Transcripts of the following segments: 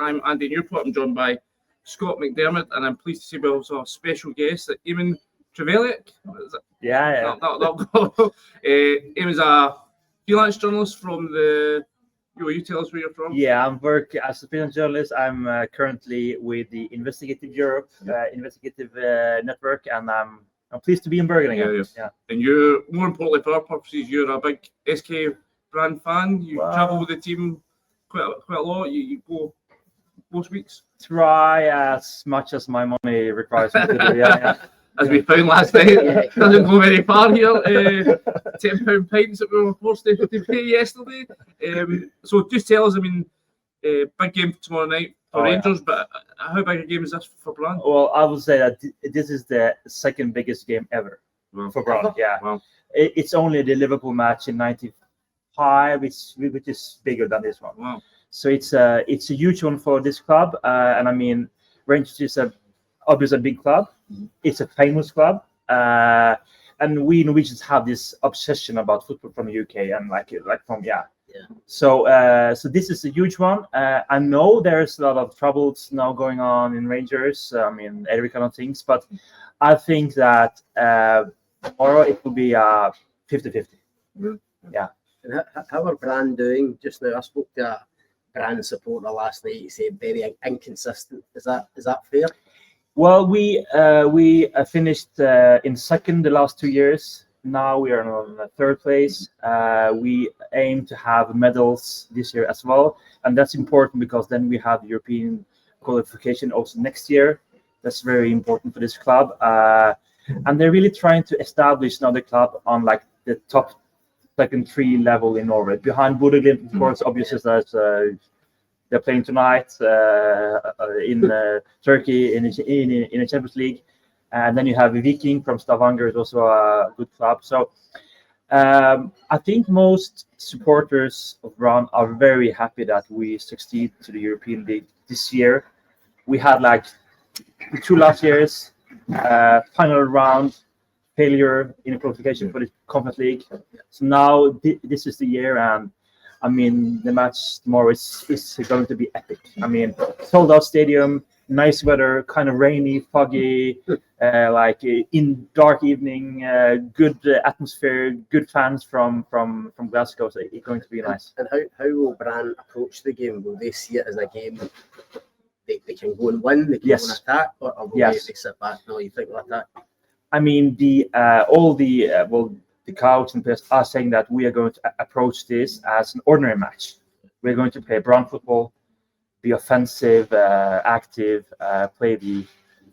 I'm Andy Newport. I'm joined by Scott McDermott, and I'm pleased to see we also have a special guest, Amund Trellevik. Yeah. Amund's a freelance journalist from the. You tell us where you're from. Yeah, I'm working as a freelance journalist. I'm currently with the Investigative Europe, Investigative Network, and I'm pleased to be in Bergen again. Yeah. And you, more importantly for our purposes, you're a big SK Brann fan. You travel with the team quite a lot. You go most weeks. Try as much as my money requires me to do. Yeah. As we found last night, it doesn't go very far here. £10 pints that we were forced to pay yesterday. So just tell us, big game tomorrow night for Rangers, but how big a game is this for Brann? Well, I would say that this is the second biggest game ever for Brann. Yeah, wow. It's only the Liverpool match in '95, which is bigger than this one. Wow. So it's a huge one for this club, and Rangers is obviously a big club. It's a famous club, and we Norwegians have this obsession about football from the UK and So this is a huge one. I know there's a lot of troubles now going on in Rangers. Every kind of things, but I think that tomorrow it will be 50-50. Yeah. And how are Brann doing just now? I spoke to a Brann supporter last night. He said very inconsistent. Is that fair? Well, we finished in second the last 2 years. Now we are on the third place. We aim to have medals this year as well, and that's important because then we have European qualification also next year. That's very important for this club, and they're really trying to establish another club on like the top second three level in Norway, behind Bergen, of course. Obviously, that's. They're playing tonight in Turkey in a Champions League, and then you have Viking from Stavanger, is also a good club. So I think most supporters of Brann are very happy that we succeed to the European League this year. We had like the 2 last years, final round failure in qualification for the Conference League. So now this is the year, and the match tomorrow is going to be epic. Sold out stadium, nice weather, kind of rainy, foggy, in dark evening, good atmosphere, good fans from Glasgow. So it's going to be nice. And how will Brann approach the game? Will they see it as a game they can go and win, they can go and attack, or will they sit back? No, you think like that? The coach and players are saying that we are going to approach this as an ordinary match. We're going to play Brann football, be offensive, active, play the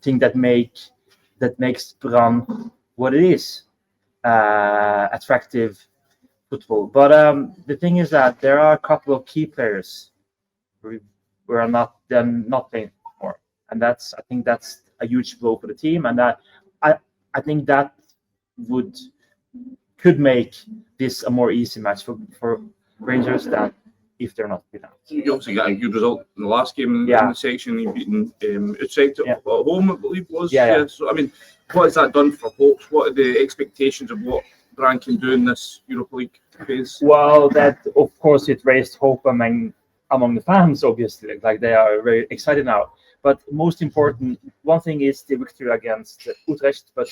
thing that makes Brann what it is, attractive football. But the thing is that there are a couple of key players who are not playing anymore, and I think that's a huge blow for the team, and that I think that could make this a more easy match for Rangers than if they're not beaten. You obviously got a good result in the last game in the section. You beaten Utrecht at home, I believe it was. Yeah. So what has that done for hopes? What are the expectations of what Brann can do in this Europa League phase? Well, that of course it raised hope among the fans. Obviously, they are very excited now. But most important, one thing is the victory against Utrecht, but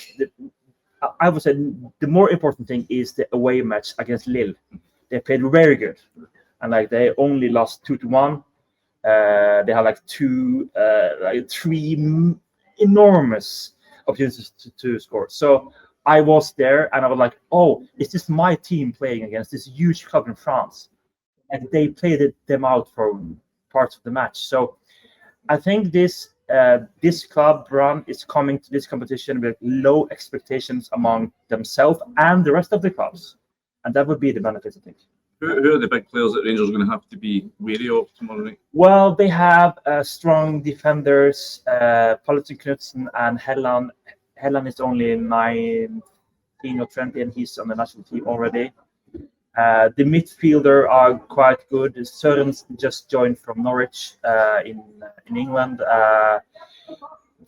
I would say the more important thing is the away match against Lille. They played very good, and they only lost 2-1. They had three enormous opportunities to score. So I was there, and I was like, "Oh, is this my team playing against this huge club in France?" And they played them out for parts of the match. So I think this club, Brann, is coming to this competition with low expectations among themselves and the rest of the clubs, and that would be the benefit, I think. Who are the big players that Rangers are going to have to be wary of tomorrow night? Well, they have strong defenders, Paulsen Knudsen and Helland. Helland is only 19 or 20, and he's on the national team already. The midfielder are quite good. Sørensen just joined from Norwich in England.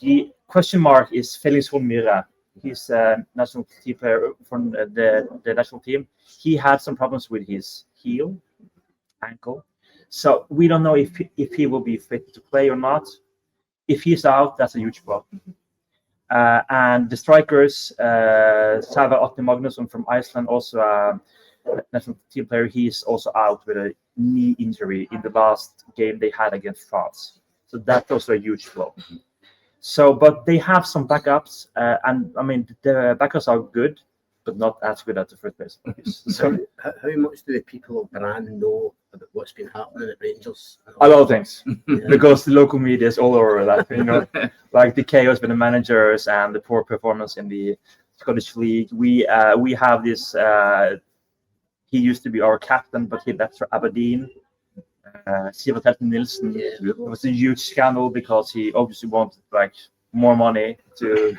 The question mark is Felix Hornmyre. He's a national team player from the national team. He had some problems with his ankle. So we don't know if he will be fit to play or not. If he's out, that's a huge blow. And the strikers, Sava Otte Magnusson from Iceland, also a national team player, he's also out with a knee injury in the last game they had against France. So that's also a huge blow. So, but they have some backups, and I mean the backups are good, but not as good as the first place. So, how much do the people of Brann know about what's been happening at Rangers? a lot of things, because the local media is all over that. You know, like the chaos with the managers and the poor performance in the Scottish League. We have this. He used to be our captain, but he left for Aberdeen. Sivert Helten Nilsen. It was a huge scandal because he obviously wanted like more money to,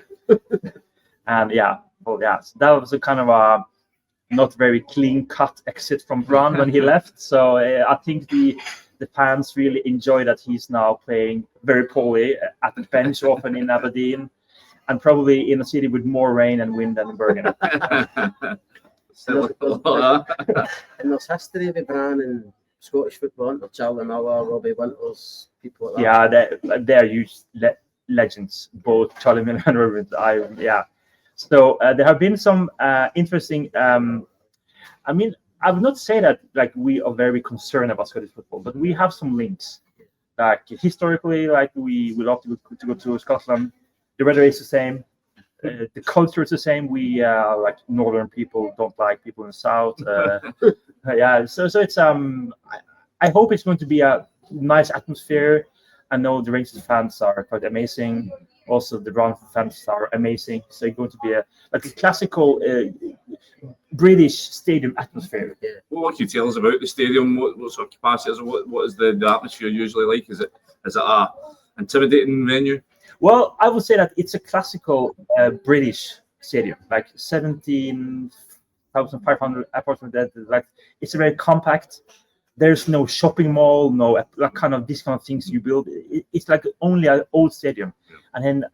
and so that was a kind of a not very clean cut exit from Brann when he left. So I think the fans really enjoy that he's now playing very poorly at the bench often in Aberdeen, and probably in a city with more rain and wind than Bergen. And there's history with Brann and Scottish football, Charlie Miller, Robbie Winters, people like that. Yeah, they're huge legends, both Charlie Miller and Robbie. So there have been some interesting. I mean, I would not say that like we are very concerned about Scottish football, but we have some links. Like historically, like we love to go to Scotland. The weather is the same. The culture is the same. We like northern people don't like people in the south. So it's I hope it's going to be a nice atmosphere. I know the Rangers fans are quite amazing. Also, the Brann fans are amazing. So it's going to be a classical British stadium atmosphere. Yeah. What can you tell us about the stadium? What sort of capacity is it? What is the atmosphere usually like? Is it a intimidating venue? Well, I would say that it's a classical British stadium, like 17,500 approximately. Like it's a very compact. There's no shopping mall, no like kind of these kind of things you build. It's like only an old stadium, and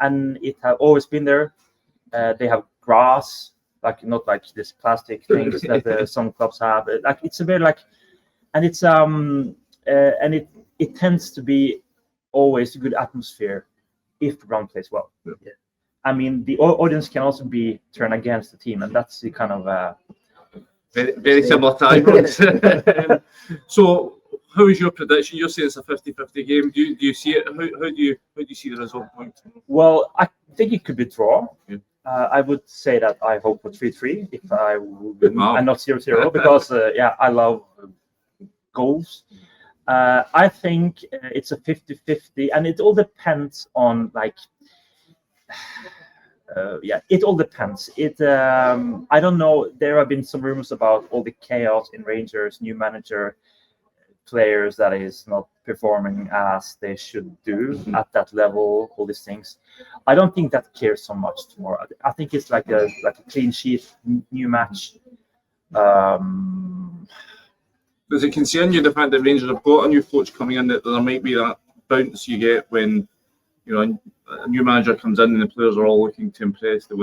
it has always been there. They have grass, like not like this plastic things that some clubs have. Like it's a very like, and it's and it tends to be always a good atmosphere if Brann plays well. Yeah. I mean, the audience can also be turned against the team, and that's the kind of very similar to Ibrox. So, how is your prediction? You're saying it's a 50-50 game. Do you see it? How do you see the result going? Well, I think it could be draw. Yeah. I would say that I hope for 3-3 if I would win, Wow. and not 0-0 because I love goals. I think it's a 50-50, and it all depends on like. It all depends. I don't know. There have been some rumors about all the chaos in Rangers, new manager, players that is not performing as they should do at that level. All these things. I don't think that cares so much tomorrow. I think it's like a clean sheet, new match. Does it concern you the fact that Rangers have got a new coach coming in, that there might be that bounce you get when a new manager comes in and the players are all looking to impress? They're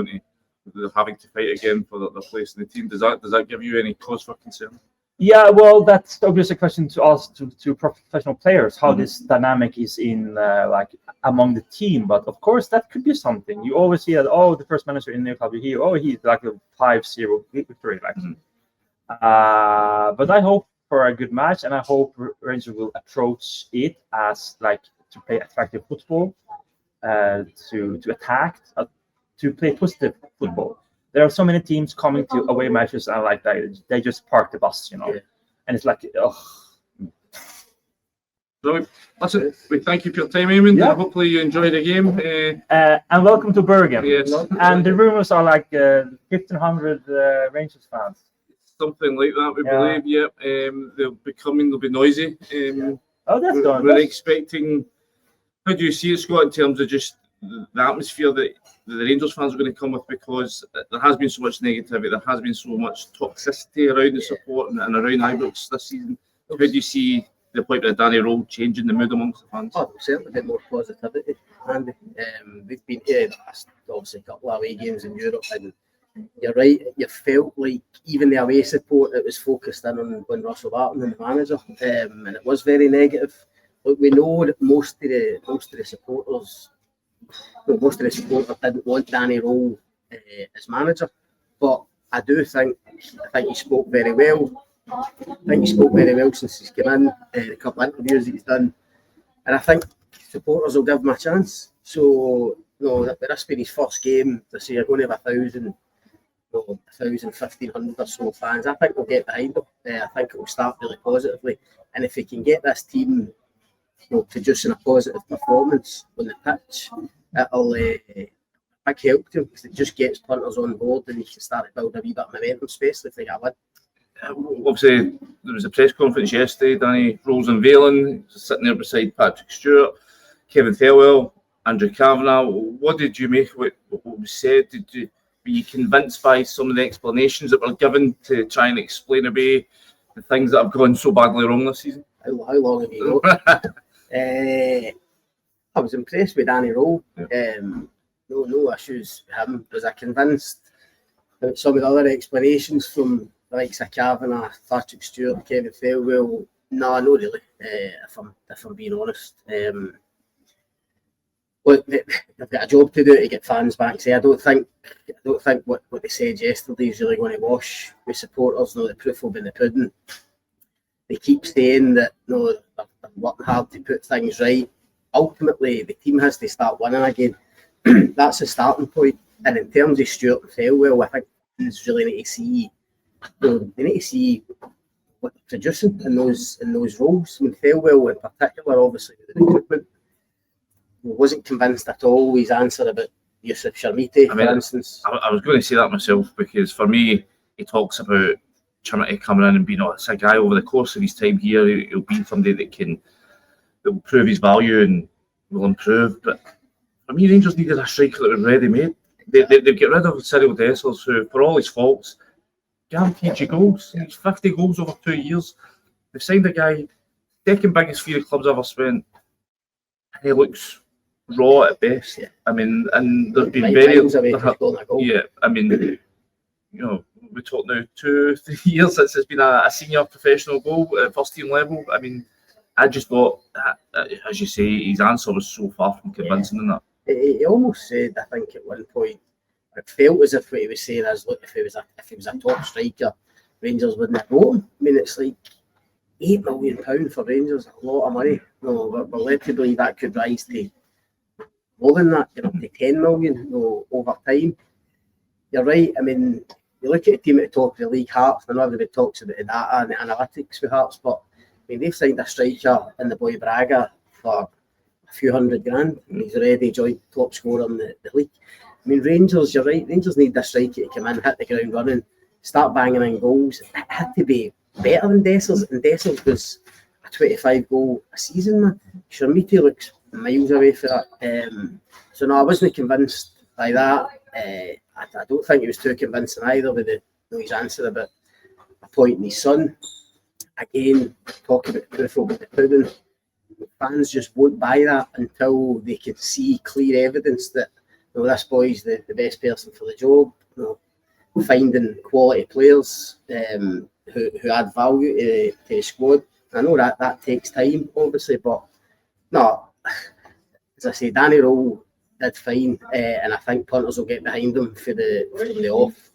having to fight again for their place in the team. Does that give you any cause for concern? Yeah, well, that's obviously a question to ask to professional players, how this dynamic is in like among the team. But of course, that could be something. You always see that, the first manager in the club here, he's like a 5-0 victory. Like. But I hope for a good match, and I hope Rangers will approach it as like to play attractive football, to attack, to play positive football. There are so many teams coming to away matches and like that they just park the bus, and it's like So, listen, we thank you for your time, Amund. Yeah. Hopefully you enjoy the game. and welcome to Bergen. Yes. And the rumors are like 1,500 Rangers fans. Something like that, we believe. Yeah, they'll be noisy. That's good. We're expecting. How do you see it, Scott, in terms of just the atmosphere that the Rangers fans are going to come with? Because there has been so much negativity, there has been so much toxicity around the support and around Ibrox this season. How do you see the point of Danny Rohl changing the mood amongst the fans? There'll certainly be more positivity, Andy. We've been here the last, obviously, couple of away games in Europe, and you're right. You felt like even the away support, it was focused in on Russell Martin and the manager, and it was very negative. But we know that most of the supporters didn't want Danny Rohl as manager. But I think he spoke very well. I think he spoke very well since he's come in. The couple of interviews that he's done, and I think supporters will give him a chance. So, with this being his first game, to say you're going to have 1,000, 1,500 or so fans, I think we'll get behind him. I think it will start really positively, and if he can get this team, producing a positive performance on the pitch, it'll big help to him because it just gets punters on board, and he can start to build a wee bit of momentum, especially if they get a win. Obviously, there was a press conference yesterday. Danny Rohl's unveiling, sitting there beside Patrick Stewart, Kevin Thelwell, Andrew Cavenagh. What did you make of what was said? Were you convinced by some of the explanations that were given to try and explain away the things that have gone so badly wrong this season? How long have you got? I was impressed with Danny Rohl. Yeah. No issues with him. Was I convinced about some of the other explanations from the likes of Cavenagh, Patrick Stewart, Kevin Thelwell? No, not really. If I'm being honest. Look, they've got a job to do to get fans back. I don't think what they said yesterday is really going to wash with supporters. The proof will be in the pudding. They keep saying that they're working hard to put things right. Ultimately, the team has to start winning again. That's the starting point. And in terms of Stewart and Thelwell, I think fans really need to see. They need to see what they're producing in those roles. I mean, Thelwell in particular, obviously, with the recruitment, wasn't convinced at all his answer about Yusuf Sharmiti, for instance. I was going to say that myself, because for me, he talks about Sharmiti coming in and being a guy over the course of his time here. He'll be somebody that will prove his value and will improve. But for me, Rangers needed a striker that was ready made. They've got rid of Cyril Dessers, who, for all his faults, guaranteed you goals. He's 50 goals over 2 years. They've signed a guy, second biggest fee the club's ever spent, and he looks raw at best. Yeah. I mean, and there's been we talk now 2-3 years since it's been a senior professional goal at first team level. I mean, I just thought, as you say, his answer was so far from convincing in that. He almost said, I think at one point, it felt as if what he was saying is, look, if he was a top striker, Rangers wouldn't have bought him. I mean, it's like £8 million for Rangers, a lot of money. We're led to believe that could rise to more than that, to 10 million over time. You're right. I mean, you look at a team at the top of the league, Hearts. I know everybody talks about the data and the analytics with Hearts, but I mean, they've signed a striker in the boy Braga for a few $100,000, and he's already joint top scorer in the league. I mean, Rangers, you're right. Rangers need this striker to come in, hit the ground running, start banging in goals. It had to be better than Dessers, and Dessers was a 25 goal a season, man. Sharmiti looks miles away for that. So no, I wasn't convinced by that. I don't think he was too convincing either with his answer about appointing his son. Again, talking about the proof of the pudding. Fans just won't buy that until they can see clear evidence that this boy's the best person for the job. Finding quality players who add value to the squad. I know that takes time, obviously, but no, as I say, Danny Rohl did fine, and I think punters will get behind him from the off.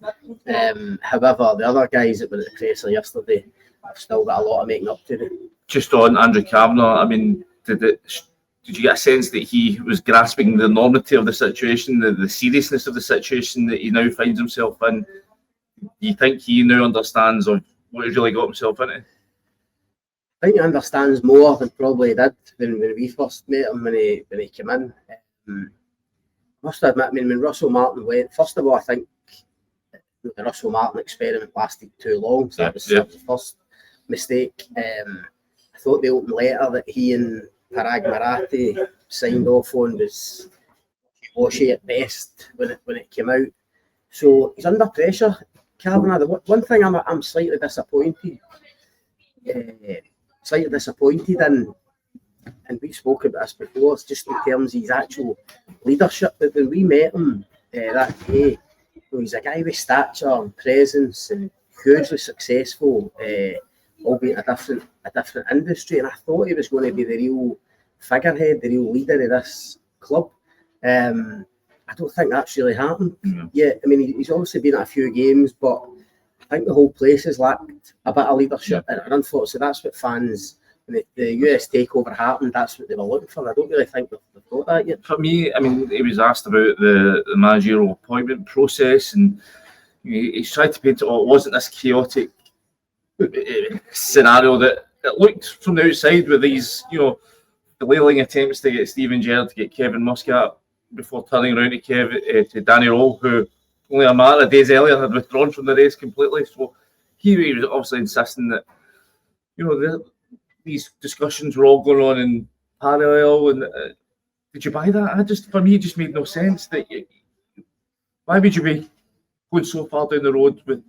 However, the other guys that were at the presser yesterday have still got a lot of making up to do. Just on Andrew Cavenagh, I mean, did you get a sense that he was grasping the enormity of the situation, the seriousness of the situation that he now finds himself in? Do you think he now understands of what he's really got himself into? I think he understands more than probably he did when we first met him when he came in. I must admit, I mean, when Russell Martin went, first of all, I think the Russell Martin experiment lasted too long, so that was the first mistake. I thought the open letter that he and Parag Marathi signed off on was washy at best when it came out. So he's under pressure. Cavenagh, the one thing I'm slightly disappointed in, and we spoke about this before, it's just in terms of his actual leadership. That when we met him that day, he's a guy with stature and presence and hugely successful, albeit a different industry. And I thought he was going to be the real figurehead, the real leader of this club. I don't think that's really happened. Yeah, I mean, he's obviously been at a few games, but I think the whole place has lacked a bit of leadership. And unfortunately, that's what fans, when the US takeover happened, that's what they were looking for. I don't really think they've got that yet. For me, I mean, he was asked about the managerial appointment process, and he's tried to paint it all. It wasn't this chaotic scenario that it looked from the outside with these, flailing attempts to get Steven Gerrard, to get Kevin Muscat, before turning around to Danny Rohl, who only a matter of days earlier had withdrawn from the race completely. So he was obviously insisting that, these discussions were all going on in parallel. And did you buy that? For me, it just made no sense. Why would you be going so far down the road with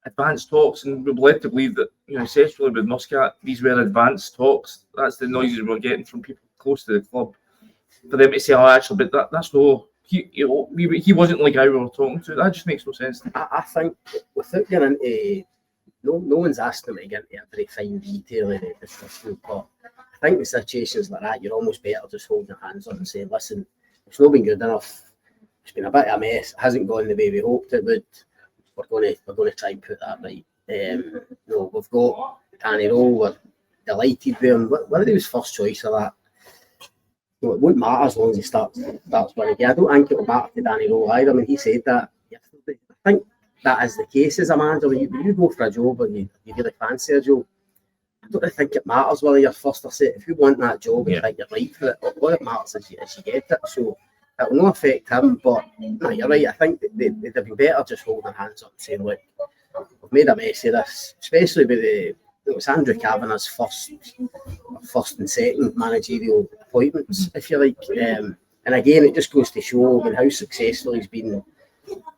advanced talks? And we're led to believe that, essentially with Muscat, these were advanced talks. That's the noises we're getting from people close to the club. For them to say, actually, but that's no, he wasn't the guy we were talking to. That just makes no sense. I think without getting into, no one's asking them to get into every fine detail in the discussion, but I think in situations like that, you're almost better just holding your hands up and saying, listen, it's not been good enough. It's been a bit of a mess. It hasn't gone the way we hoped it would. We're going to try and put that right. We've got Danny Rohl. We're delighted with him. Whether he was first choice or that, it won't matter as long as he starts winning again. I don't think it'll matter to Danny Rohl either. I mean, he said that yesterday. I think that is the case as a manager. When you go for a job and you really fancy a job, I don't really think it matters whether you're first or second. If you want that job and think you're right for it, all it matters is you get it. So it will not affect him. But no, you're right. I think they'd have been better just holding their hands up and saying, look, we've made a mess of this, especially with it was Andrew Cavanagh's first and second managerial appointments, if you like. And again, it just goes to show how successful he's been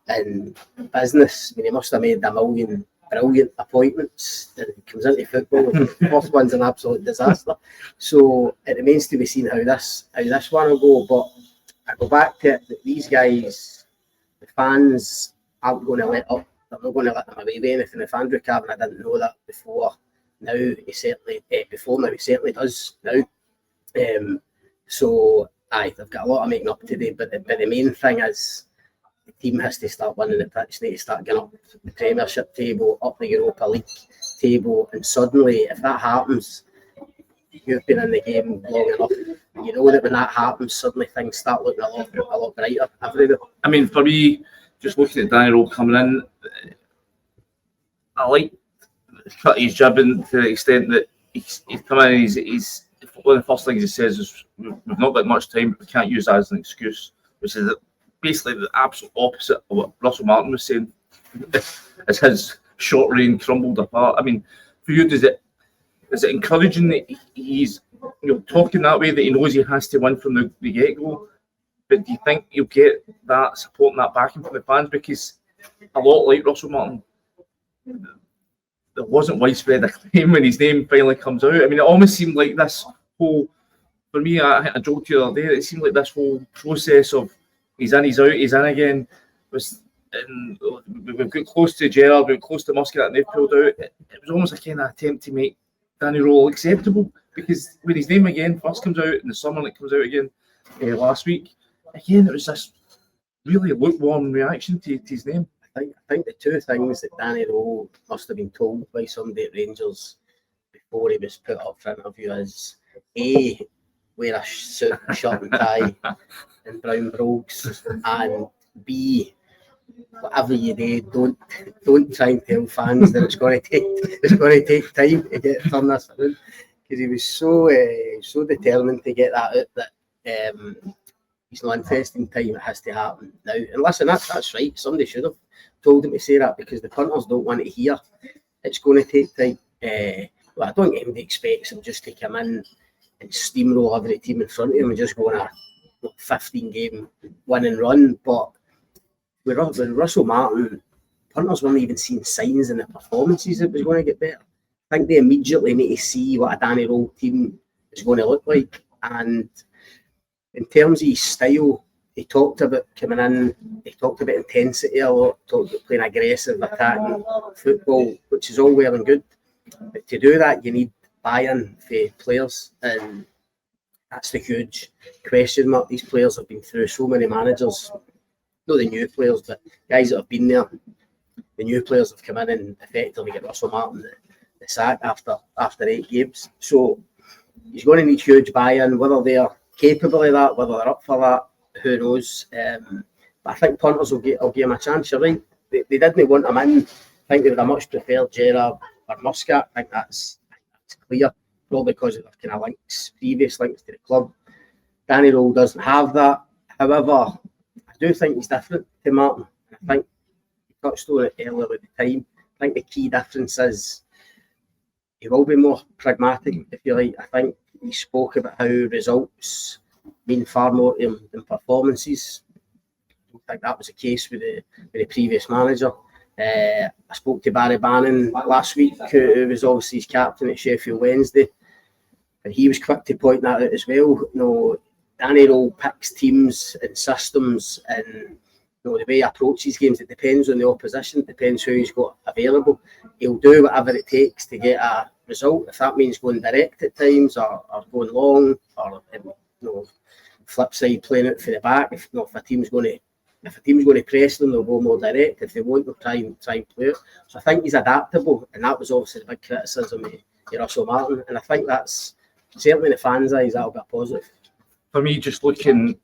in business. I mean, he must have made a million brilliant appointments. And he comes into football, the first one's an absolute disaster. So it remains to be seen how this one will go. But I go back to it, that these guys, the fans aren't going to let up. They're not going to let them away with anything. If Andrew Cavenagh didn't know that before, now he certainly does now. So they've got a lot of making up to do, but the main thing is the team has to start winning the pitch. They need to start getting up the Premiership table, up the Europa League table, and suddenly, if that happens, you've been in the game long enough. You know that when that happens, suddenly things start looking a lot brighter everywhere. I mean, for me, just looking at Danny Rohl coming in, I like his jibbing to the extent that he's come in. He's one of the first things he says is, "We've not got much time, but we can't use that as an excuse," which is basically the absolute opposite of what Russell Martin was saying as his short reign crumbled apart. I mean, for you, is it encouraging that he's talking that way, that he knows he has to win from the get-go? But do you think you'll get that support and that backing from the fans? Because a lot like Russell Martin, there wasn't widespread acclaim when his name finally comes out. I mean, it almost seemed like this whole, for me, I joked the other day, it seemed like this whole process of he's in, he's out, he's in again, we've got close to Gerrard, we've got close to Muscat, and they've pulled out. It was almost a kind of attempt to make Danny Rohl acceptable, because when his name again first comes out in the summer and it comes out again last week, again, it was this really lukewarm reaction to his name. I think the two things that Danny Rohl must have been told by somebody at Rangers before he was put up for interview is A, wear a suit, shirt and tie and brown brogues, and B, whatever you do, don't try and tell fans that it's going to take time to get turn this around, because he was so determined to get that out that he's not interested in time. It has to happen now. And listen, that's right. Somebody should have told him to say that, because the punters don't want to hear it's going to take time. Well, I don't think anybody expects him just to come in and steamroll every team in front of him and just go on a 15-game win and run. But with Russell Martin, punters weren't even seeing signs in the performances that it was going to get better. I think they immediately need to see what a Danny Rohl team is going to look like. And in terms of his style, he talked about coming in, he talked about intensity a lot, talked about playing aggressive, attacking football, which is all well and good. But to do that, you need buy-in for players, and that's the huge question mark. These players have been through so many managers, not the new players, but guys that have been there. The new players have come in and effectively get Russell Martin the sack after 8 games. So he's going to need huge buy-in. Whether they're capable of that, whether they're up for that, who knows? But I think punters will give him a chance. You're right. They didn't want him in. I think they would have much preferred Gerrard or Muscat. I think that's clear. Probably because of their kind of links, previous links to the club. Danny Rohl doesn't have that. However, I do think he's different to Martin. I think he touched on it earlier at the time. I think the key difference is he will be more pragmatic, if you like. I think he spoke about how results mean far more to him than performances. I don't think that was the case with the previous manager. I spoke to Barry Bannon last week, who was obviously his captain at Sheffield Wednesday, and he was quick to point that out as well. You know, Danny Rohl picks teams and systems, and you know, the way he approaches games, it depends on the opposition, it depends who he's got available. He'll do whatever it takes to get a result. If that means going direct at times, or going long, or you know, flip side playing out for the back. If a team's going to press them, they'll go more direct. If they won't, they'll try and play it. So I think he's adaptable, and that was obviously the big criticism of Russell Martin. And I think that's certainly in the fans' eyes, that'll be a positive. For me, just looking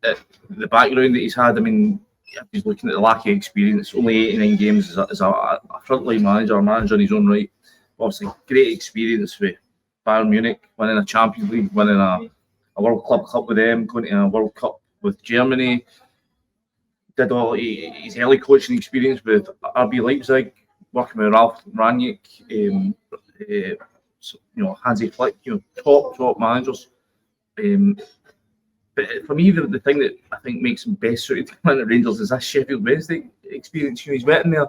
at the background that he's had, I mean, he's looking at the lack of experience. Only 89 games as a frontline manager, a manager in his own right. Obviously, great experience with Bayern Munich, winning a Champions League, winning a World Club Cup with them, going to a World Cup with Germany. Did all his early coaching experience with RB Leipzig, working with Ralph Rangnick, Hansi Flick, top managers. But for me, the thing that I think makes him best suited to come in at Rangers is that Sheffield Wednesday experience. He's went in there.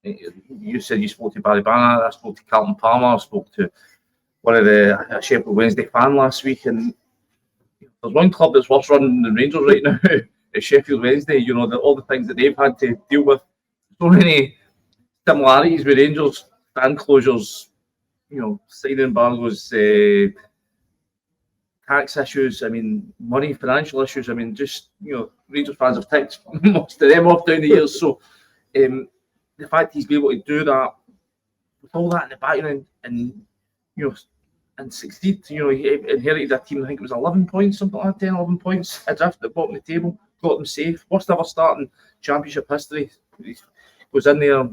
You said you spoke to Barry Bannon, I spoke to Carlton Palmer, I spoke to one of the Sheffield Wednesday fan last week, and there's one club that's worse running than Rangers right now. It's Sheffield Wednesday. You know, all the things that they've had to deal with. So many similarities with Rangers, stand closures, signing embargoes, tax issues. I mean, money, financial issues. I mean, just Rangers fans have ticked most of them off down the years. So the fact he's been able to do that with all that in the background and and succeed. He inherited a team, I think it was 11 points, something like that, 10, 11 points, adrift at the bottom of the table, got them safe. Worst ever start in Championship history. He goes in there,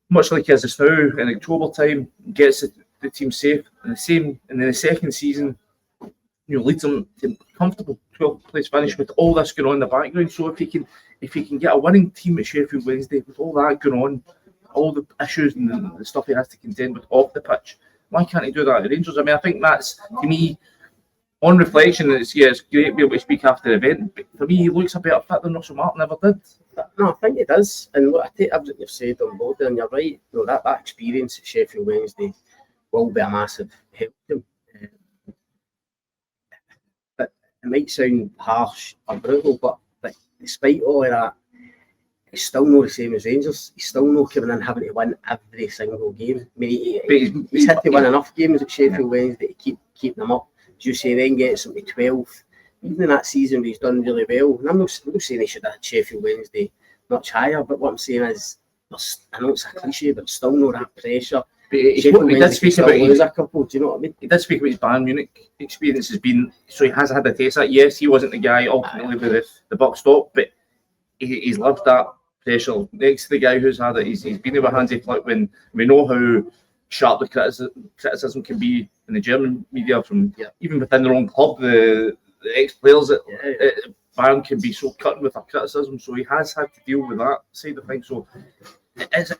much like he has this now, in October time, gets the team safe. And then the second season, leads them to comfortable 12th place finish with all this going on in the background. So if he can get a winning team at Sheffield Wednesday with all that going on, all the issues and the stuff he has to contend with off the pitch, why can't he do that at Rangers? I mean, I think that's, to me, on reflection, it's great to be able to speak after the event, but for me, he looks a better fit than Russell Martin ever did. No, I think he does. And look, I take everything you've said on board, and you're right. That experience at Sheffield Wednesday will be a massive help to him. But it might sound harsh or brutal, but despite all of that, he's still not the same as Rangers. He's still not coming in having to win every single game. I mean, he's had to win enough games at Sheffield Wednesday to keep them up. As you say, then gets them to 12th. Even in that season where he's done really well, and I'm not saying he should have had Sheffield Wednesday much higher, but what I'm saying is, I know it's a cliche, but still not that pressure. He did speak about a couple, do you know what I mean? He did speak about his Bayern Munich experience has been, so he has had a taste of that. Yes, he wasn't the guy ultimately with the buck stopped, but he's loved that pressure next to the guy who's had it. He's been there with Hansi Flick when we know how sharp the criticism can be in the German media from even within their own club. The ex-players at Bayern can be so cutting with their criticism, so he has had to deal with that side of things. So is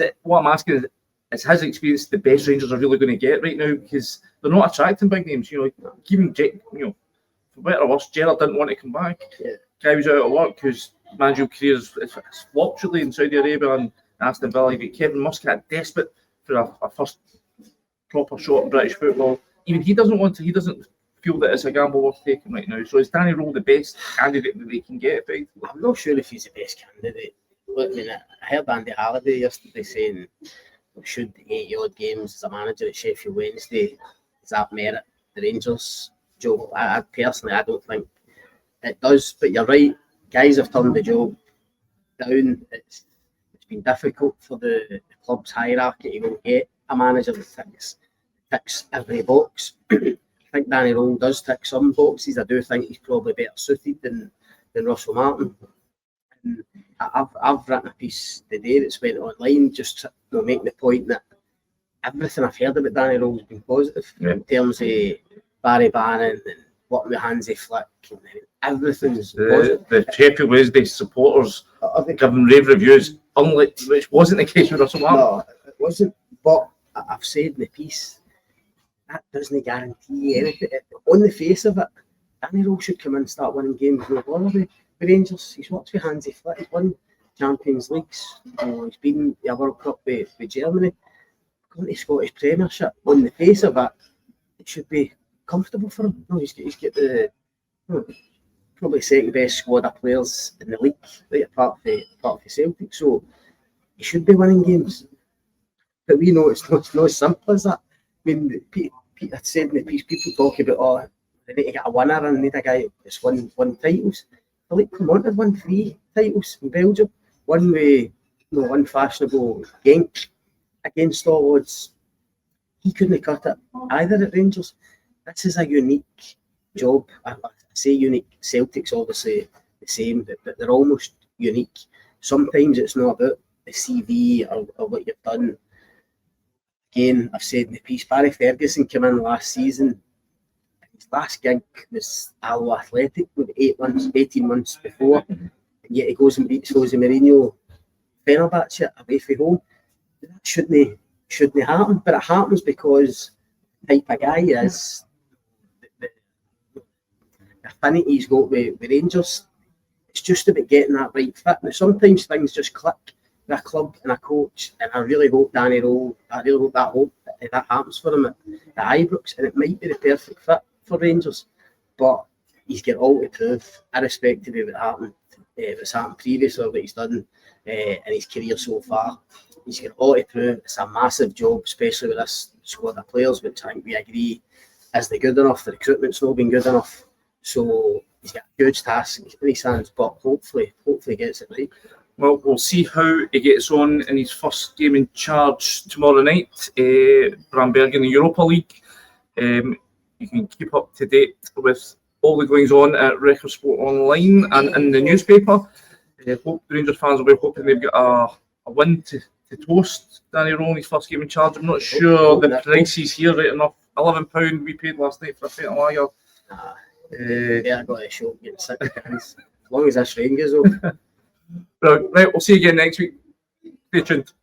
it what I'm asking is his experience the best Rangers are really going to get right now, because they're not attracting big names. Even for better or worse, Gerrard didn't want to come back. Guy was out of work whose managerial career is flopped really in Saudi Arabia and Aston Villa. You get Kevin Muscat desperate for a first proper shot in British football. Even he doesn't want to. He doesn't feel that it's a gamble worth taking right now. So is Danny Rohl the best candidate that they can get? I'm not sure if he's the best candidate. Look, I mean, I heard Andy Halliday yesterday saying, should 80-odd games as a manager at Sheffield Wednesday, does that merit the Rangers job? I personally, I don't think it does, but you're right. Guys have turned the job down. It's been difficult for the club's hierarchy to go get a manager that ticks every box. I think Danny Rohl does tick some boxes. I do think he's probably better suited than Russell Martin. And I've written a piece today that's went online just making the point that everything I've heard about Danny Rohl has been positive in terms of Barry Bannon and working with Hansi Flick. And everything's positive. The Sheffield Wednesday supporters giving rave reviews, unlike which wasn't the case with Russell Martin. No, it wasn't. But I've said in the piece, that doesn't guarantee anything. On the face of it, Danny Rohl should come in and start winning games no bother with Rangers. He's worked with Hansi Flick, he's won Champions Leagues, he's been the World Cup with Germany, gone to Scottish Premiership. On the face of it, it should be comfortable for him. No, he's got the probably second best squad of players in the league, right apart from Celtic. So he should be winning games. But we know it's not as simple as that. I mean, Pete had said in the piece, people talk about, they need to get a winner and need a guy that's won titles. Philippe Clement had won 3 titles in Belgium. One with unfashionable Genk against all odds. He couldn't cut it either at Rangers. This is a unique job. I say unique. Celtic's obviously the same, but they're almost unique. Sometimes it's not about the CV or what you've done. Again, I've said in the piece, Barry Ferguson came in last season. His last gig was Allo Athletic with 18 months before. And yet he goes and beats Jose Mourinho Fenerbahce away from home. That shouldn't happen, but it happens because the type of guy he is, the affinity he's got with Rangers. It's just about getting that right fit. Now, sometimes things just click with a club and a coach, and I really hope Danny Rohl, that happens for him at Ibrox, and it might be the perfect fit for Rangers, but he's got all to prove, irrespective of what's happened previously or what he's done in his career so far. He's got all to prove. It's a massive job, especially with this squad of players, which I think we agree isn't good enough. The recruitment's not been good enough, so he's got a huge task in his hands, but hopefully he gets it right. Well, we'll see how he gets on in his first game in charge tomorrow night, Brann Bergen in the Europa League. You can keep up to date with all the goings on at Record Sport Online and in the newspaper. Hope the Rangers fans will be hoping they've got a win to toast Danny Rohl in his first game in charge. I'm not sure the price is here right enough. £11 we paid last night for a pint of lager. I got a shot getting 6 cans. As long as this rain goes off. Right, we'll see you again next week. Stay tuned.